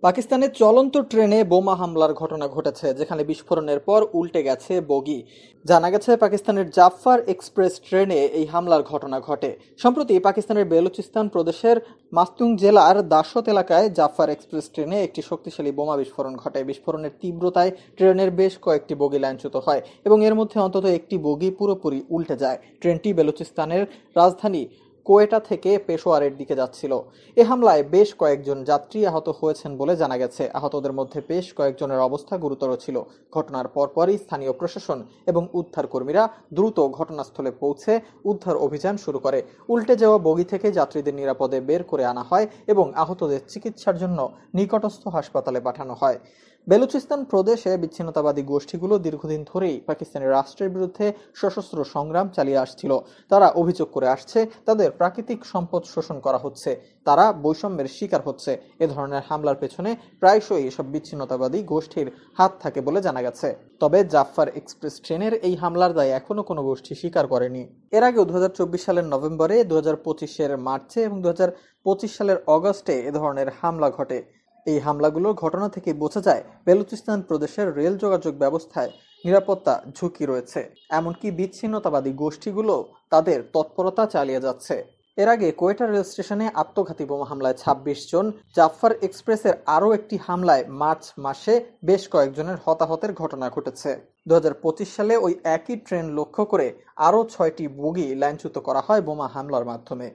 পাকিস্তানের চলন্ত ট্রেনে বোমা হামলার ঘটনা ঘটেছে, যেখানে বিস্ফোরণের পর উল্টে গেছে বগি। জানা গেছে পাকিস্তানের জাফর এক্সপ্রেস ট্রেনে এই হামলার ঘটনা ঘটে। সম্প্রতি পাকিস্তানের বেলুচিস্তান প্রদেশের মাস্তুং জেলার দাসত এলাকায় জাফর এক্সপ্রেস ট্রেনে একটি শক্তিশালী বোমা বিস্ফোরণ ঘটে। বিস্ফোরণের তীব্রতায় ট্রেনের বেশ কয়েকটি বগি লাইনচ্যুত হয় এবং এর মধ্যে অন্তত একটি বগি পুরোপুরি উল্টে যায়। ট্রেনটি বেলুচিস্তানের রাজধানী কোয়েটা থেকে পেশোয়ারের দিকে যাচ্ছিল। এ হামলায় বেশ কয়েকজন যাত্রী আহত হয়েছেন বলে জানা গেছে। আহতদের মধ্যে বেশ কয়েকজনের অবস্থা গুরুতর ছিল। ঘটনার পরপরই স্থানীয় প্রশাসন এবং উদ্ধার কর্মীরা দ্রুত ঘটনাস্থলে পৌঁছে উদ্ধার অভিযান শুরু করে। উল্টে যাওয়া বগি থেকে যাত্রীদের নিরাপদে বের করে আনা হয় এবং আহতদের চিকিৎসার জন্য নিকটস্থ হাসপাতালে পাঠানো হয়। বেলুচিস্তান প্রদেশে বিচ্ছিন্নতাবাদী গোষ্ঠীগুলো দীর্ঘদিন ধরেই পাকিস্তানের রাষ্ট্রের বিরুদ্ধে সশস্ত্র সংগ্রাম চালিয়ে আসছিল। তারা অভিযোগ করে আসছে তাদের প্রাকৃতিক সম্পদ শোষণ করা হচ্ছে, তারা বৈষম্যের শিকার হচ্ছে। এ ধরনের হামলার পেছনে প্রায়শই এসব বিচ্ছিন্নতাবাদী গোষ্ঠীর হাত থাকে বলে জানা গেছে। তবে জাফর এক্সপ্রেস ট্রেনের এই হামলার দায় এখনো কোনো গোষ্ঠী স্বীকার করেনি। এর আগে 2024 সালের নভেম্বরে, 2025 মার্চে এবং 2025 সালের অগস্টে এ ধরনের হামলা ঘটে। এই হামলাগুলোর ঘটনা থেকে বোঝা যায় বেলুচিস্তান প্রদেশের রেল যোগাযোগ ব্যবস্থায় নিরাপত্তা ঝুঁকি রয়েছে। এমনকি বিচ্ছিন্নতাবাদী গোষ্ঠীগুলো তাদের তৎপরতা চালিয়ে যাচ্ছে। এর আগে কোয়েটা রেল স্টেশনে আত্মঘাতী বোমা হামলায় 26 জন, জাফর এক্সপ্রেসের আরও একটি হামলায় মার্চ মাসে বেশ কয়েকজনের হতাহতের ঘটনা ঘটেছে। 2025 সালে ওই একই ট্রেন লক্ষ্য করে আরও 6টি বগি লাইনচ্যুত করা হয় বোমা হামলার মাধ্যমে।